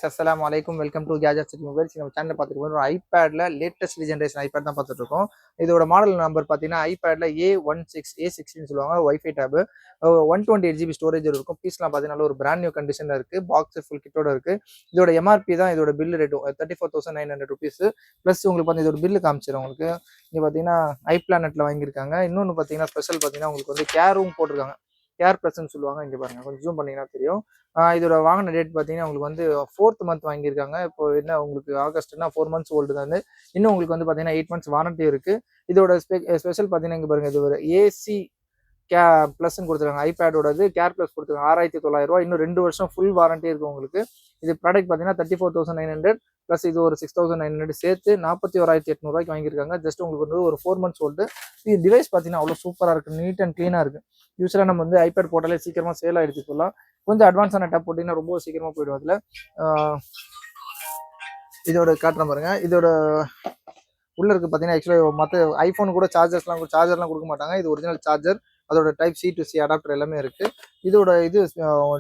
அஸ்ஸலாமு அலைக்கும். Welcome to gadget city mobiles. நம்ம சேனல் பார்த்துட்டு ஒரு ஐபேட்ல லேட்டஸ்ட் ஜென்ரேஷன் ஐபேட் தான் பார்த்துட்டு இருக்கோம். இதோட மாடல் நம்பர் பார்த்தீங்கன்னா ஐபேட்ல A16 சொல்லுவாங்க. வைஃபை டேப் 128 GB ஸ்டோரேஜ் இருக்கும். பீஸ்லாம் பார்த்தீங்கன்னா ஒரு பிராண்ட் நியூ கண்டிஷன்ல இருக்கு. பாக்ஸ் ஃபுல் கிட்டோட இருக்கு. இதோட எம்ஆர்பி தான் இதோட பில் ரேட்டும் ₹34,900. ப்ளஸ் உங்களுக்கு வந்து இதோட பில்லு காமிச்சிடும். உங்களுக்கு இங்கே பார்த்தீங்கன்னா ஐப்ளானெட்ல வாங்கியிருக்காங்க. இன்னொன்று பார்த்தீங்கன்னா ஸ்பெஷல் பார்த்தீங்கன்னா உங்களுக்கு வந்து கேரும் போட்டிருக்காங்க. கேர் ப்ளஸ்ன்னு சொல்லுவாங்க. இங்கே பாருங்க, கொஞ்சம் ஜூம் பண்ணீங்கன்னா தெரியும். இதோட வாங்கின டேட் பார்த்தீங்கன்னா உங்களுக்கு வந்து 4th மந்த் வாங்கியிருக்காங்க. இப்போ என்ன உங்களுக்கு ஆகஸ்ட்னா 4 மந்த்ஸ் ஓல்டு தான். இன்னும் உங்களுக்கு வந்து பார்த்தீங்கன்னா 8 மந்த்ஸ் வாரண்டி இருக்கு. இதோட ஸ்பெஷல் பார்த்தீங்கன்னா இங்கே பாருங்க, இது ஒரு ஏசி ப்ளஸ்ன்னு கொடுத்துருக்காங்க. ஐபேடோடது கேர் ப்ளஸ் கொடுத்துருக்காங்க. ₹6,900. இன்னும் 2 வருஷம் ஃபுல் வாரண்டி இருக்கு உங்களுக்கு. இது ப்ராடக்ட் பார்த்தீங்கன்னா 34,900 ப்ளஸ் இது ஒரு 6,900 சேர்த்து ₹41,800 வாங்கியிருக்காங்க. ஜஸ்ட் உங்களுக்கு வந்து ஒரு 4 மந்த்ஸ் ஓல்டு. இது டிவைஸ் பார்த்தீங்கன்னா அவ்வளோ சூப்பராக இருக்கு, நீட் அண்ட் க்ளீனாக இருக்கு. யூஸ்வலாக நம்ம வந்து ஐபேட் போட்டாலே சீக்கிரமாக சேல் ஆகிடுச்சு. சொல்லலாம் கொஞ்சம் அட்வான்ஸான டேப் போட்டிங்கன்னா ரொம்ப சீக்கிரமாக போயிடும். அதில் இதோட காட்டுறேன் பாருங்க. இதோட உள்ள இருக்கு பார்த்தீங்கன்னா ஆக்சுவலாக மற்ற ஐஃபோன் கூட சார்ஜர்லாம் கொடுக்க மாட்டாங்க. இது ஒரிஜினல் சார்ஜர். அதோட type C to C adapter எல்லாமே இருக்கு. இதோட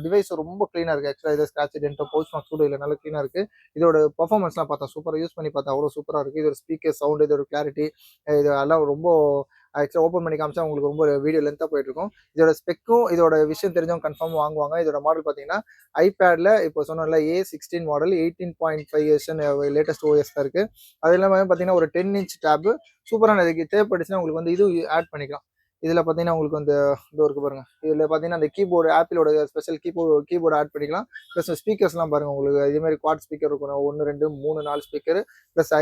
டிவைஸ் ரொம்ப க்ளீனாக இருக்கு. ஆக்சுவலாக இது ஸ்க்ராட்ச் டென்ட்டோ பவுச் மார்க்ஸ் கூட இல்லை, நல்லா க்ளீனாக இருக்கு. இதோட பர்ஃபார்மன்ஸ்லாம் பார்த்தா சூப்பராக யூஸ் பண்ணி பார்த்தா அவ்வளோ சூப்பராக இருக்கு. இதோட ஸ்பீக்கர் சவுண்ட், இதோட கிளாரிட்டி, இது எல்லாம் ரொம்ப ஆக்சுவலாக ஓப்பன் பண்ணி காமிச்சா உங்களுக்கு ரொம்ப வீடியோ லென்த்தாக போயிட்டு இருக்கும். இதோட ஸ்பெக்கும் இதோட விஷயம் தெரிஞ்சவங்க கன்ஃபார்ம் வாங்குவாங்க. இதோட மாடல் பார்த்தீங்கன்னா ஐபேட்ல இப்போ சொன்னோம்ல A16 model 18.5 version latest OS தான் இருக்கு. அது இல்லாமல் பார்த்தீங்கன்னா ஒரு 10 இன்ச் டேப் சூப்பரான இதுக்கு தேவைப்பட்டுச்சுன்னா உங்களுக்கு வந்து இது ஆட் பண்ணிக்கலாம். இதில் பார்த்தீங்கன்னா உங்களுக்கு வந்து இதோ இருக்கு பாருங்க. இதில் பார்த்தீங்கன்னா அந்த கீபோர்டு ஆப்பிளோட ஸ்பெஷல் கீபோர்டு ஆட் பண்ணிக்கலாம். ப்ளஸ் ஸ்பீக்கர்ஸ்லாம் பாருங்க, உங்களுக்கு இதே மாதிரி குவாட் ஸ்பீக்கர் இருக்கும். 1 2 3 4 ஸ்பீக்கர் ப்ளஸ்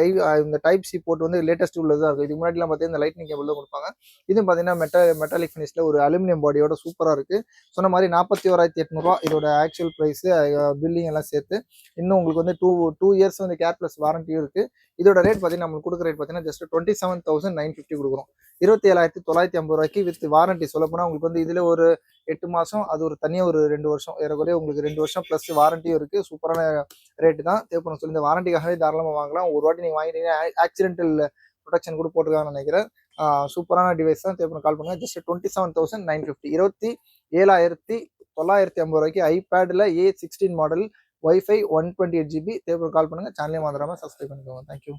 இந்த டைப் சி போர்ட் வந்து லேட்டஸ்ட் உள்ளதாக இருக்கும். இதுக்கு முன்னாடிலாம் பார்த்தீங்கன்னா இந்த லைட்னிங் கேபிள் தான் கொடுப்பாங்க. இதுவும் பார்த்தீங்கன்னா மெட்டாலிக் ஃபினிஷில் ஒரு அலுமினியம் பாடியோட சூப்பராக இருக்கு. சொன்ன மாதிரி ₹41,800 இதோட ஆக்சுவல் ப்ரைஸ், பில்லிங் எல்லாம் சேர்த்து. இன்னும் உங்களுக்கு வந்து டூ இயர்ஸ் வந்து கேர் ப்ளஸ் வாரண்டியும் இருக்கு. இதோட ரேட் பார்த்தீங்கன்னா நம்மளுக்கு கொடுக்குற ரேட் பார்த்தீங்கன்னா ஜஸ்ட் 27,950 கொடுக்குறோம். ₹27,950 வித் வாரண்டி. சொல்ல போனால் உங்களுக்கு வந்து இதில் ஒரு 8 மாதம், அது ஒரு தனியாக ஒரு 2 வருஷம், ஏறக்குறைய உங்களுக்கு 2 வருஷம் ப்ளஸ் வாரண்டியும் இருக்கு. சூப்பரான ரேட்டு தான். தேவைப்படும் சொல்லி இந்த வாரண்டிக்காகவே தாராளமாக வாங்கலாம். ஒரு வாட்டி நீங்கள் வாங்கிட்டீங்கன்னா ஆக்சிடென்டல் ப்ரொடெக்ஷன் கூட போட்டுருக்காங்கன்னு நினைக்கிறேன். சூப்பரான டிவைஸ் தான். தேவைப்படும் கால் பண்ணுங்க. Just 27,950 ₹27,950 ஐபேடில் A16 model wifi 128 GB. தேவைப்படும் கால் பண்ணுங்க. சேனலையும் மறந்துடாம சப்ஸ்கிரைப் பண்ணிக்கோங்க. தேங்க்யூ.